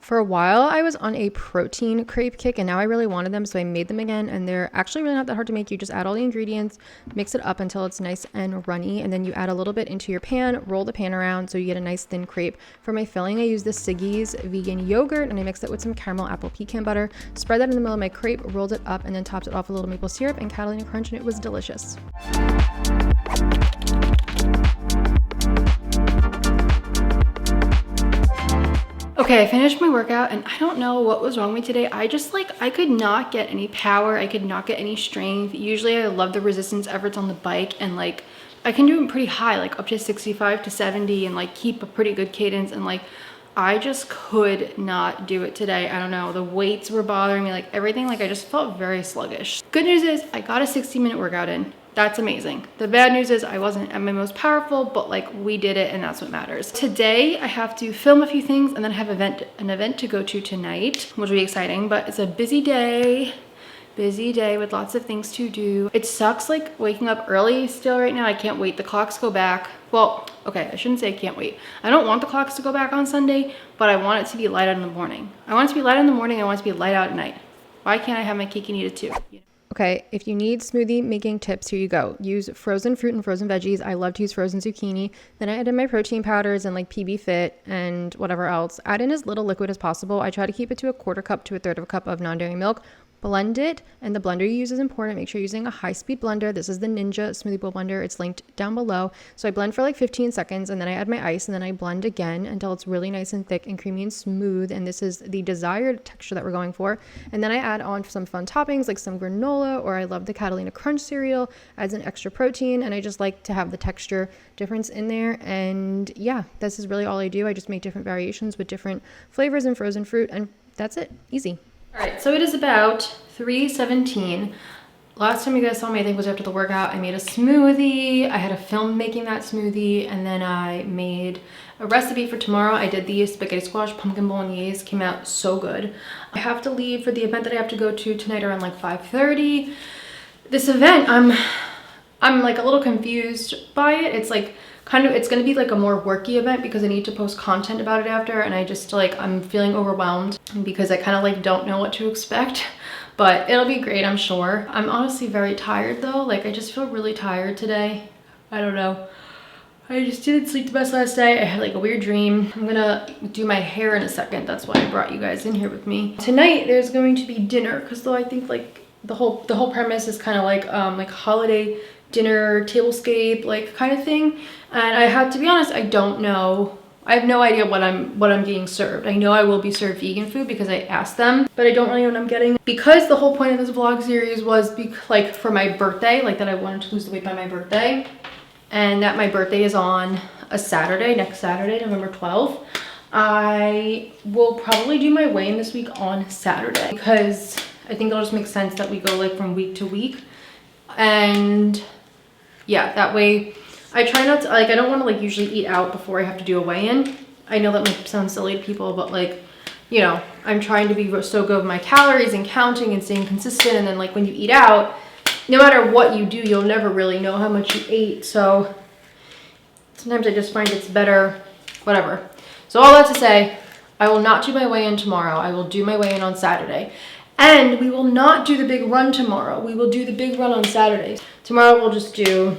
For a while, I was on a protein crepe kick and now I really wanted them, so I made them again, and they're actually really not that hard to make. You just add all the ingredients, mix it up until it's nice and runny, and then you add a little bit into your pan, roll the pan around so you get a nice thin crepe. For my filling, I use the Siggy's vegan yogurt and I mixed it with some caramel apple pecan butter, spread that in the middle of my crepe, rolled it up, and then topped it off with a little maple syrup and Catalina Crunch, and it was delicious. Okay, I finished my workout and I don't know what was wrong with me today. I could not get any power. I could not get any strength. Usually I love the resistance efforts on the bike, and like I can do them pretty high, like up to 65 to 70, and like keep a pretty good cadence, and like I just could not do it today. I don't know, the weights were bothering me, like everything, like I just felt very sluggish. Good news is I got a 60-minute workout in. That's amazing. The bad news is I wasn't at my most powerful, but like we did it and that's what matters. Today I have to film a few things and then have an event to go to tonight, which will be exciting, but it's a busy day with lots of things to do. It sucks like waking up early still right now. I can't wait. The clocks go back. Well, okay, I shouldn't say I can't wait. I don't want the clocks to go back on Sunday, but I want it to be light out in the morning. I want it to be light out in the morning. I want it to be light out at night. Why can't I have my cake and eat it too? Okay, if you need smoothie making tips, here you go. Use frozen fruit and frozen veggies. I love to use frozen zucchini. Then I add in my protein powders and like PB Fit and whatever else. Add in as little liquid as possible. I try to keep it to a 1/4 cup to 1/3 cup of non-dairy milk. Blend it, and the blender you use is important. Make sure you're using a high-speed blender. This is the Ninja Smoothie Bowl blender. It's linked down below. So I blend for like 15 seconds, and then I add my ice, and then I blend again until it's really nice and thick and creamy and smooth, and this is the desired texture that we're going for. And then I add on some fun toppings like some granola, or I love the Catalina Crunch cereal, adds an extra protein, and I just like to have the texture difference in there. And yeah, this is really all I do. I just make different variations with different flavors and frozen fruit, and that's it. Easy. All right, so it is about 3:17. Last time you guys saw me, I think, was after the workout. I made a smoothie. I had a film making that smoothie, and then I made a recipe for tomorrow. I did the spaghetti squash pumpkin bolognese. Came out so good. I have to leave for the event that I have to go to tonight around like 5:30. This event, I'm like a little confused by it. It's like it's going to be like a more worky event because I need to post content about it after, and I just like I'm feeling overwhelmed because I kind of like don't know what to expect, but it'll be great, I'm sure. I'm honestly very tired though. Like I just feel really tired today. I don't know, I just didn't sleep the best last night. I had like a weird dream. I'm gonna do my hair in a second. That's why I brought you guys in here with me. Tonight there's going to be dinner, because though I think like the whole premise is kind of like holiday dinner tablescape like kind of thing, and I had to be honest, I don't know. I have no idea what I'm being served. I know I will be served vegan food because I asked them, but I don't really know what I'm getting, because the whole point of this vlog series was like for my birthday, like that I wanted to lose the weight by my birthday, and that my birthday is on a Saturday, next Saturday, November 12th. I will probably do my weigh-in this week on Saturday because I think it'll just make sense that we go like from week to week, and yeah, that way I try not to, like I don't want to like usually eat out before I have to do a weigh-in. I know that might sound silly to people, but like, you know, I'm trying to be so good with my calories and counting and staying consistent, and then like when you eat out, no matter what you do, you'll never really know how much you ate, so sometimes I just find it's better, whatever. So all that to say, I will not do my weigh-in tomorrow. I will do my weigh-in on Saturday. And we will not do the big run tomorrow. We will do the big run on Saturday. Tomorrow we'll just do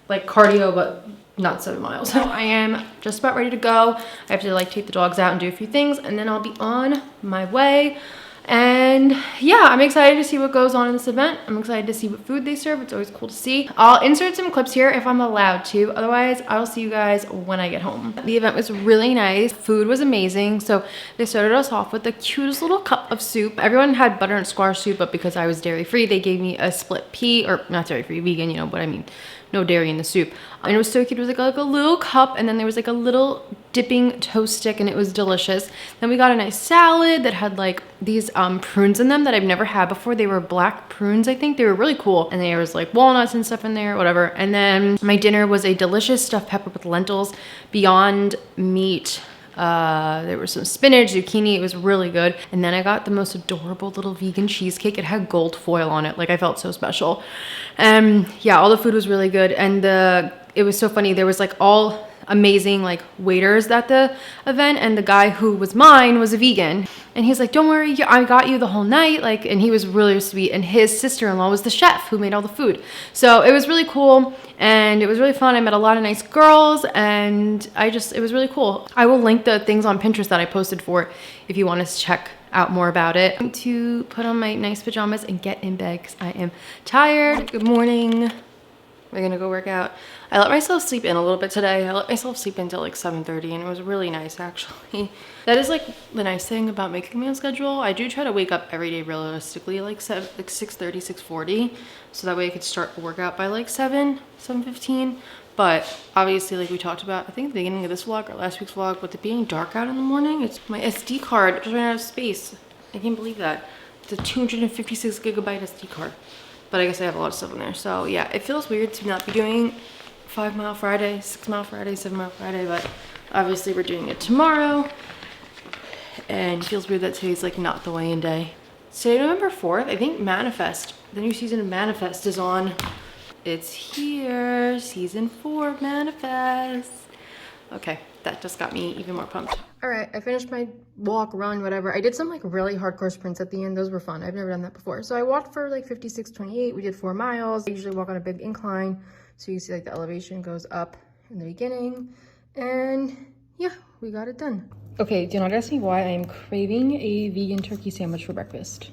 like cardio, but not 7 miles. So I am just about ready to go. I have to like take the dogs out and do a few things, and then I'll be on my way. And yeah, I'm excited to see what goes on in this event. I'm excited to see what food they serve. It's always cool to see. I'll insert some clips here if I'm allowed to. Otherwise, I'll see you guys when I get home. The event was really nice. Food was amazing. So they started us off with the cutest little cup of soup. Everyone had butter and squash soup, but because I was dairy-free, they gave me a split pea, or not dairy-free, vegan, you know what I mean. No dairy in the soup. And it was so cute. It was like a little cup, and then there was like a little dipping toast stick, and it was delicious. Then we got a nice salad that had like these prunes in them that I've never had before. They were black prunes, I think. They were really cool. And there was like walnuts and stuff in there, whatever. And then my dinner was a delicious stuffed pepper with lentils, Beyond Meat. There was some spinach, zucchini. It was really good. And then I got the most adorable little vegan cheesecake. It had gold foil on it. Like I felt so special. Yeah, all the food was really good. And it was so funny. There was like all amazing like waiters at the event, and the guy who was mine was a vegan, and he's like, don't worry, I got you the whole night, like, and he was really sweet, and his sister-in-law was the chef who made all the food. So it was really cool and it was really fun. I met a lot of nice girls, and it was really cool. I will link the things on Pinterest that I posted for it if you want to check out more about it. I'm going to put on my nice pajamas and get in bed because I am tired. Good morning. We're gonna go work out. I let myself sleep in a little bit today. I let myself sleep until like 7:30, and it was really nice actually. That is like the nice thing about making my own schedule. I do try to wake up every day realistically like 6:30, 6:40, so that way I could start a workout by like 7:15. But obviously, like we talked about, I think at the beginning of this vlog or last week's vlog, with it being dark out in the morning, it's my SD card just ran out of space. I can't believe that. It's a 256 gigabyte SD card. But I guess I have a lot of stuff in there. So yeah, it feels weird to not be doing 5 Mile Friday, 6 Mile Friday, 7 Mile Friday, but obviously we're doing it tomorrow. And it feels weird that today's like not the weigh-in day. Today, November 4th, I think Manifest, the new season of Manifest is on. It's here, season 4 of Manifest. Okay, that just got me even more pumped. All right, I finished my walk, run, whatever. I did some like really hardcore sprints at the end. Those were fun. I've never done that before. So I walked for like 56.28. We did 4 miles. I usually walk on a big incline, so you see like the elevation goes up in the beginning. And yeah, we got it done. Okay, do not ask me why I am craving a vegan turkey sandwich for breakfast.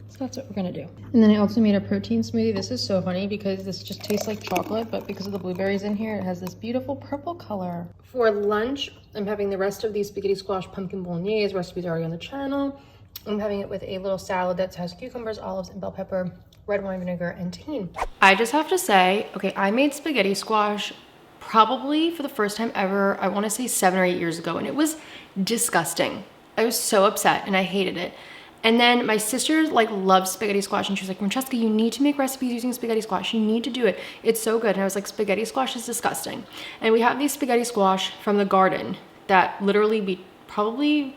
So that's what we're gonna do. And then I also made a protein smoothie. This is so funny because this just tastes like chocolate, but because of the blueberries in here, it has this beautiful purple color. For lunch, I'm having the rest of these spaghetti squash pumpkin bolognese. Recipes are already on the channel. I'm having it with a little salad that has cucumbers, olives, and bell pepper, red wine vinegar, and tahini. I just have to say, okay, I made spaghetti squash probably for the first time ever, I want to say 7 or 8 years ago, and it was disgusting. I was so upset and I hated it. And then my sister like loves spaghetti squash, and she was like, Francesca, you need to make recipes using spaghetti squash. You need to do it. It's so good. And I was like, spaghetti squash is disgusting. And we have these spaghetti squash from the garden that literally we probably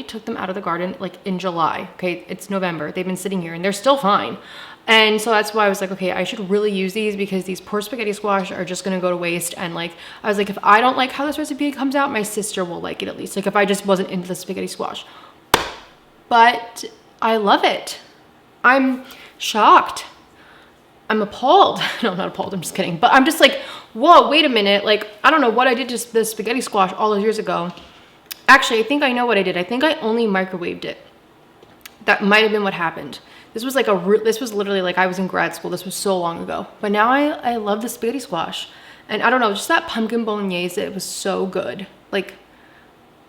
took them out of the garden like in July. Okay, it's November. They've been sitting here and they're still fine. And so that's why I was like, okay, I should really use these because these poor spaghetti squash are just gonna go to waste. And like, I was like, if I don't like how this recipe comes out, my sister will like it at least. Like if I just wasn't into the spaghetti squash. But I love it. I'm shocked. I'm appalled. No, I'm not appalled, I'm just kidding. But I'm just like, whoa, wait a minute. Like, I don't know what I did to the spaghetti squash all those years ago. Actually, I think I know what I did. I think I only microwaved it. That might have been what happened. This was like this was literally like I was in grad school. This was so long ago. But now I love the spaghetti squash. And I don't know, just that pumpkin bolognese, it was so good. Like,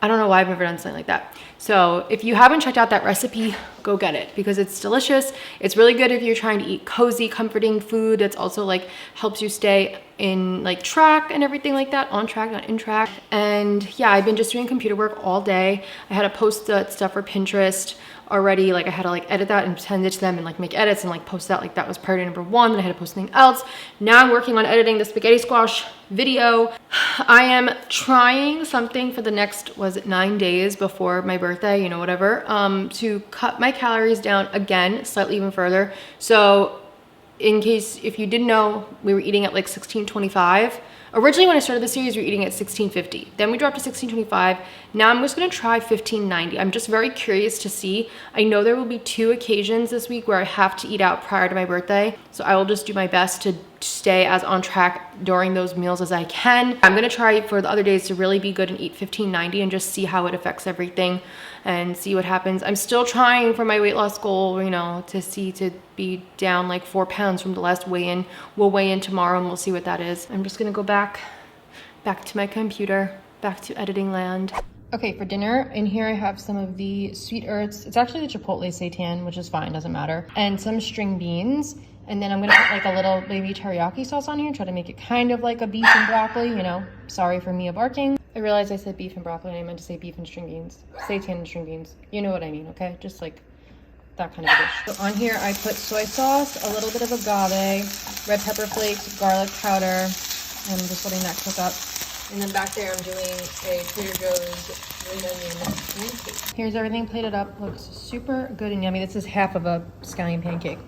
I don't know why I've never done something like that. So if you haven't checked out that recipe, go get it because it's delicious. It's really good if you're trying to eat cozy, comforting food that's also like helps you stay in like track and everything like that, on track, not in track. And yeah, I've been just doing computer work all day. I had to post that stuff for Pinterest already. Like I had to like edit that and send it to them and like make edits and like post that. Like that was priority number 1. Then I had to post something else. Now I'm working on editing the spaghetti squash video. I am trying something for the next, was it 9 days before my birthday, you know, whatever, to cut my calories down again, slightly even further. So in case, if you didn't know, we were eating at like 1625. Originally when I started the series, we were eating at 1650. Then we dropped to 1625. Now I'm just gonna try 1590. I'm just very curious to see. I know there will be 2 occasions this week where I have to eat out prior to my birthday. So I will just do my best to stay as on track during those meals as I can. I'm gonna try for the other days to really be good and eat 1590 and just see how it affects everything and see what happens. I'm still trying for my weight loss goal, you know, to be down like 4 pounds from the last weigh-in. We'll weigh in tomorrow and we'll see what that is. I'm just gonna go back to my computer, back to editing land. Okay, for dinner, in here I have some of the sweet earths. It's actually the chipotle seitan, which is fine, doesn't matter. And some string beans. And then I'm gonna put like a little baby teriyaki sauce on here and try to make it kind of like a beef and broccoli, you know. Sorry for Mia barking. I realized I said beef and broccoli and I meant to say beef and string beans. Seitan and string beans. You know what I mean, okay? Just like that kind of a dish. So on here I put soy sauce, a little bit of agave, red pepper flakes, garlic powder, and I'm just letting that cook up. And then back there I'm doing a Trader Joe's green onion pancake. Here's everything plated up. Looks super good and yummy. This is half of a scallion pancake.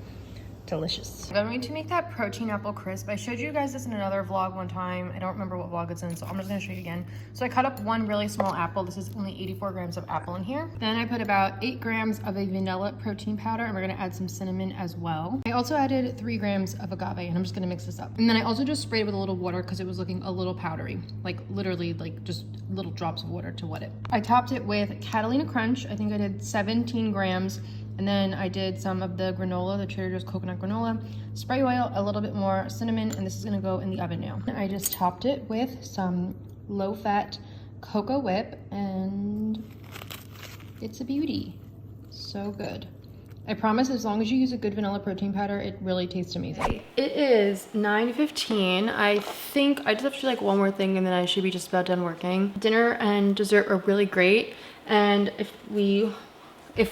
delicious. I'm going to make that protein apple crisp. I showed you guys this in another vlog one time. I don't remember what vlog it's in, so I'm just gonna show you again. So I cut up one really small apple. This is only 84 grams of apple in here. Then I put about 8 grams of a vanilla protein powder, and we're gonna add some cinnamon as well. I also added 3 grams of agave, and I'm just gonna mix this up. And then I also just sprayed it with a little water because it was looking a little powdery, like literally like just little drops of water to wet it. I topped it with Catalina Crunch. I think I did 17 grams. And then I did some of the granola, the Trader Joe's coconut granola, spray oil, a little bit more cinnamon, and this is gonna go in the oven now. I just topped it with some low-fat cocoa whip, and it's a beauty. So good. I promise, as long as you use a good vanilla protein powder, it really tastes amazing. It is 9:15. I think I just have to do like one more thing and then I should be just about done working. Dinner and dessert are really great, and if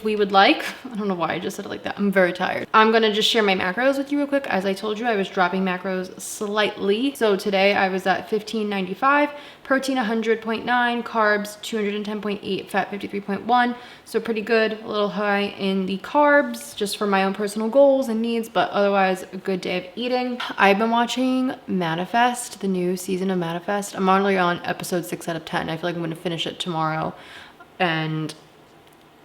we would like, I don't know why I just said it like that. I'm very tired. I'm gonna just share my macros with you real quick. As I told you, I was dropping macros slightly. So today I was at 1595, protein 100.9, carbs 210.8, fat 53.1. So pretty good, a little high in the carbs, just for my own personal goals and needs, but otherwise a good day of eating. I've been watching Manifest, the new season of Manifest. I'm only on episode 6 out of 10. I feel like I'm gonna finish it tomorrow, and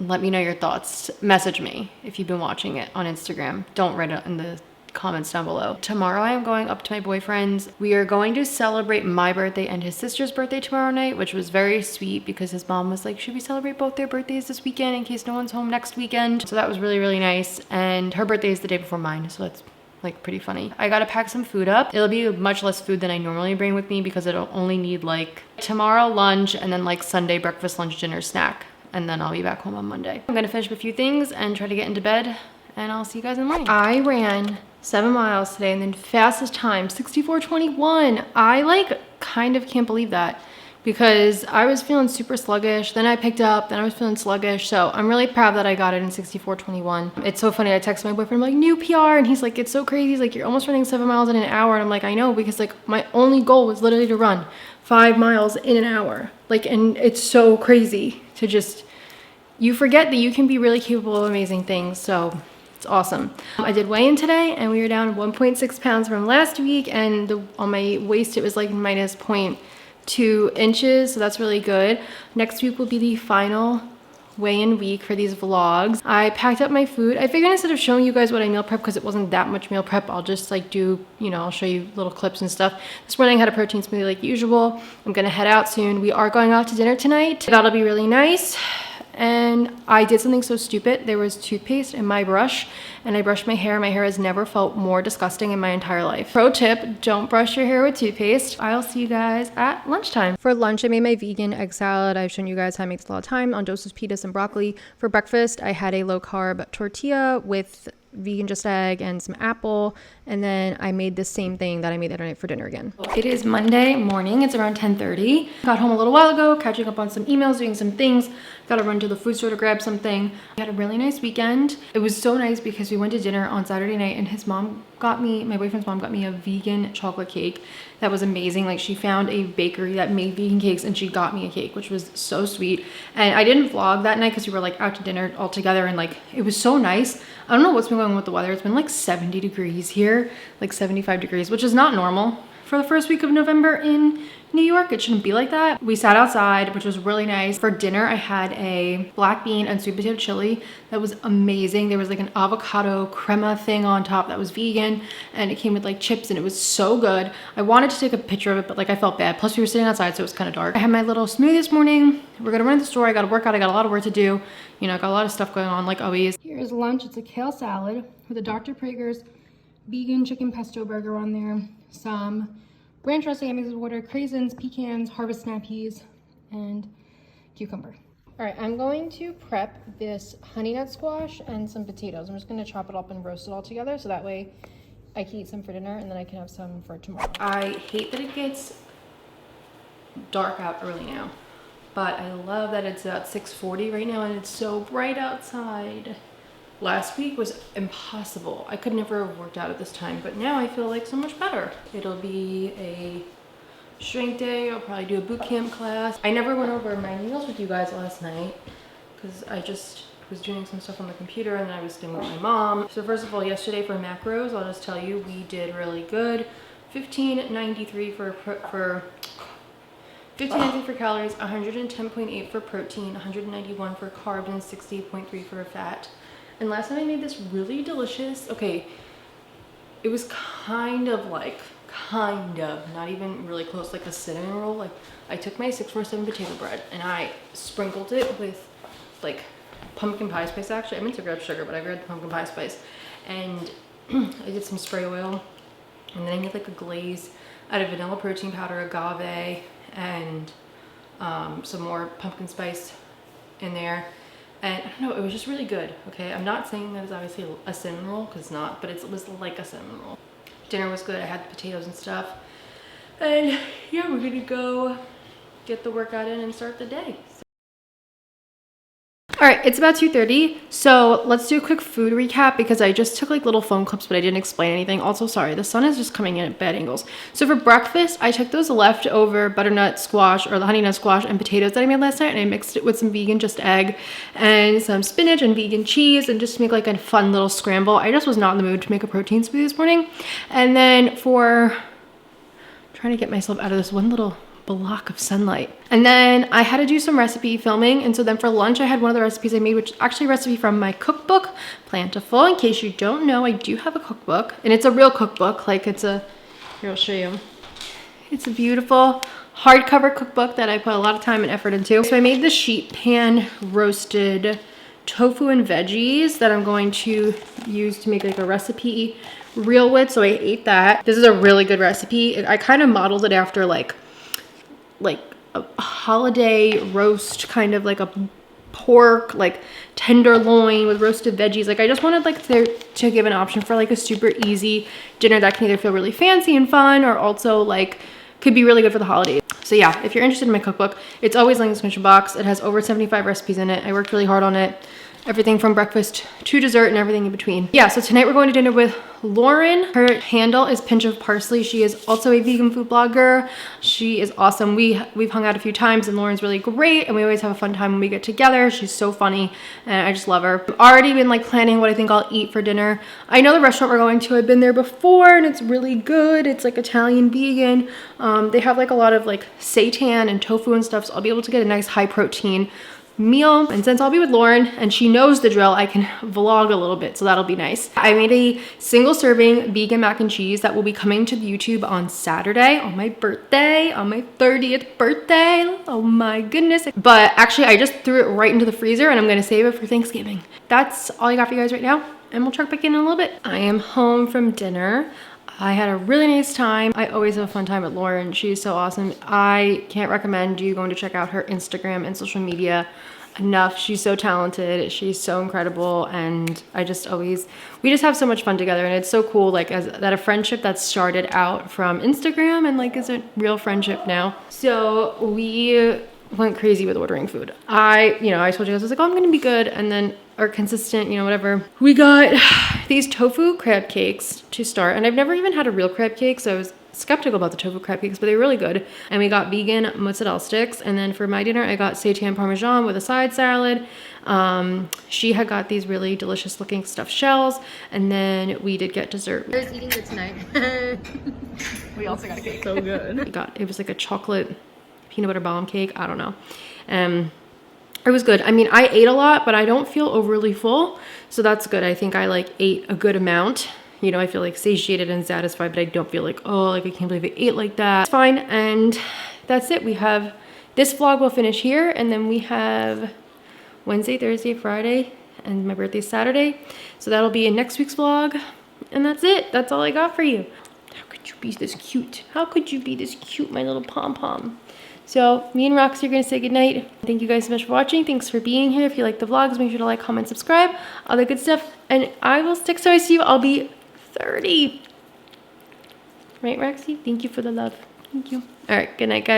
let me know your thoughts. Message me if you've been watching it on Instagram. Don't write it in the comments down below. Tomorrow I am going up to my boyfriend's. We are going to celebrate my birthday and his sister's birthday tomorrow night, which was very sweet because his mom was like, should we celebrate both their birthdays this weekend in case no one's home next weekend? So that was really, really nice. And her birthday is the day before mine, so that's like pretty funny. I gotta pack some food up. It'll be much less food than I normally bring with me because it'll only need like tomorrow lunch and then like Sunday breakfast, lunch, dinner, snack. And then I'll be back home on Monday. I'm gonna finish up a few things and try to get into bed, and I'll see you guys in the morning. I ran 7 miles today, and then fastest time, 64:21. I like kind of can't believe that because I was feeling super sluggish. Then I picked up, then I was feeling sluggish. So I'm really proud that I got it in 64:21. It's so funny. I texted my boyfriend, I'm like, new PR, and he's like, it's so crazy. He's like, you're almost running 7 miles in an hour. And I'm like, I know, because like my only goal was literally to run 5 miles in an hour. Like, and it's so crazy to just, you forget that you can be really capable of amazing things. So it's awesome. I did weigh in today and we were down 1.6 pounds from last week, and on my waist it was like minus 0.2 inches, so that's really good. Next week will be the final weigh-in week for these vlogs. I packed up my food. I figured instead of showing you guys what I meal prep, because it wasn't that much meal prep, I'll just like do, you know, I'll show you little clips and stuff. This morning I had a protein smoothie like usual. I'm gonna head out soon. We are going out to dinner tonight. That'll be really nice. And I did something so stupid. There was toothpaste in my brush, and I brushed my hair. My hair has never felt more disgusting in my entire life. Pro tip, don't brush your hair with toothpaste. I'll see you guys at lunchtime. For lunch, I made my vegan egg salad. I've shown you guys how I make this a lot of time on Joseph's Pitas and broccoli. For breakfast, I had a low carb tortilla with vegan just egg and some apple, and then I made the same thing that I made the other night for dinner again. It is Monday morning. It's around 10:30. Got home a little while ago, catching up on some emails, doing some things. Gotta run to the food store to grab something. We had a really nice weekend. It was so nice because we went to dinner on Saturday night, and his mom got me, my boyfriend's mom got me a vegan chocolate cake that was amazing. Like, she found a bakery that made vegan cakes and she got me a cake, which was so sweet. And I didn't vlog that night because we were like out to dinner all together, and like it was so nice. I don't know what's been going on with the weather. It's been like 70 degrees here, like 75 degrees, which is not normal for the first week of November in New York. It shouldn't be like that. We sat outside, which was really nice. For dinner, I had a black bean and sweet potato chili that was amazing. There was like an avocado crema thing on top that was vegan, and it came with like chips, and it was so good. I wanted to take a picture of it, but like I felt bad. Plus we were sitting outside, so it was kind of dark. I had my little smoothie this morning. We're gonna run to the store. I gotta work out. I got a lot of work to do. You know, I got a lot of stuff going on like always. Here's lunch. It's a kale salad with a Dr. Praeger's vegan chicken pesto burger on there. Some ranch dressing I mixed with water, craisins, pecans, harvest snap peas, and cucumber. All right, I'm going to prep this honey nut squash and some potatoes. I'm just gonna chop it up and roast it all together so that way I can eat some for dinner and then I can have some for tomorrow. I hate that it gets dark out early now, but I love that it's about 6:40 right now and it's so bright outside. Last week was impossible. I could never have worked out at this time, but now I feel like so much better. It'll be a strength day. I'll probably do a boot camp class. I never went over my meals with you guys last night because I just was doing some stuff on the computer, and then I was staying with my mom. So first of all, yesterday for macros, I'll just tell you, we did really good. 1593 for 1593 for calories, 110.8 for protein, 191 for carbs, and 68.3 for fat. And last night I made this really delicious, okay, it was kind of, not even really close, like a cinnamon roll. Like, I took my 647 potato bread and I sprinkled it with like pumpkin pie spice. Actually, I meant to grab sugar, but I grabbed the pumpkin pie spice, and I did some spray oil, and then I made like a glaze out of vanilla protein powder, agave, and some more pumpkin spice in there. And I don't know, it was just really good. Okay, I'm not saying that it's obviously a cinnamon roll, because it's not, but it was like a cinnamon roll. Dinner was good. I had the potatoes and stuff, and yeah, we're gonna go get the workout in and start the day. All right, it's about 2:30, so let's do a quick food recap, because I just took like little phone clips, but I didn't explain anything. Also, sorry, the sun is just coming in at bad angles. So for breakfast, I took those leftover butternut squash, or the honey nut squash, and potatoes that I made last night, and I mixed it with some vegan just egg and some spinach and vegan cheese, and just to make like a fun little scramble. I just was not in the mood to make a protein smoothie this morning. And then for trying to get myself out of this one little block of sunlight. And then I had to do some recipe filming, and so then for lunch I had one of the recipes I made, which is actually a recipe from my cookbook, Plentiful. In case you don't know, I do have a cookbook, and it's a real cookbook. Like, it's a, here, I'll show you. It's a beautiful hardcover cookbook that I put a lot of time and effort into. So I made the sheet pan roasted tofu and veggies that I'm going to use to make like a recipe reel with, so I ate that. This is a really good recipe. I kind of modeled it after like a holiday roast, kind of like a pork, like tenderloin with roasted veggies. Like, I just wanted like to give an option for like a super easy dinner that can either feel really fancy and fun, or also like could be really good for the holidays. So yeah, if you're interested in my cookbook, it's always linked in the description box. It has over 75 recipes in it. I worked really hard on it. Everything from breakfast to dessert and everything in between. Yeah, so tonight we're going to dinner with Lauren. Her handle is Pinch of Parsley. She is also a vegan food blogger. She is awesome. We've hung out a few times, and Lauren's really great, and we always have a fun time when we get together. She's so funny, and I just love her. I've already been like planning what I think I'll eat for dinner. I know the restaurant we're going to, I've been there before, and it's really good. It's like Italian vegan. They have like a lot of like seitan and tofu and stuff, so I'll be able to get a nice high protein meal. And since I'll be with Lauren and she knows the drill, I can vlog a little bit, so that'll be nice. I made a single serving vegan mac and cheese that will be coming to YouTube on Saturday, on my birthday, on my 30th birthday. Oh my goodness. But actually I just threw it right into the freezer, and I'm gonna save it for Thanksgiving. That's all I got for you guys right now, and we'll check back in a little bit. I am home from dinner. I had a really nice time. I always have a fun time with Lauren. She's so awesome. I can't recommend you going to check out her Instagram and social media enough. She's so talented. She's so incredible. And we just have so much fun together. And it's so cool, like, that a friendship that started out from Instagram and like is a real friendship now. So we went crazy with ordering food. I told you guys, I was like, oh, I'm gonna be good, and then are consistent, whatever. We got these tofu crab cakes to start, and I've never even had a real crab cake, so I was skeptical about the tofu crab cakes, but they're really good. And we got vegan mozzarella sticks, and then for my dinner, I got seitan parmesan with a side salad. She had got these really delicious looking stuffed shells, and then we did get dessert. I was eating good tonight. We also got a cake. So good. It was like a chocolate peanut butter bomb cake. I don't know. It was good. I mean, I ate a lot, but I don't feel overly full, so that's good. I think I like ate a good amount. I feel like satiated and satisfied, but I don't feel like, oh, like I can't believe I ate like that. It's fine, and that's it. We have this vlog will finish here, and then we have Wednesday, Thursday, Friday, and my birthday's Saturday, so that'll be in next week's vlog, and that's it. That's all I got for you. How could you be this cute? How could you be this cute, my little pom-pom? So me and Roxy are going to say goodnight. Thank you guys so much for watching. Thanks for being here. If you like the vlogs, make sure to like, comment, subscribe, all the good stuff. And I will stick so I see you. I'll be 30. Right, Roxy? Thank you for the love. Thank you. All right. Good night, guys.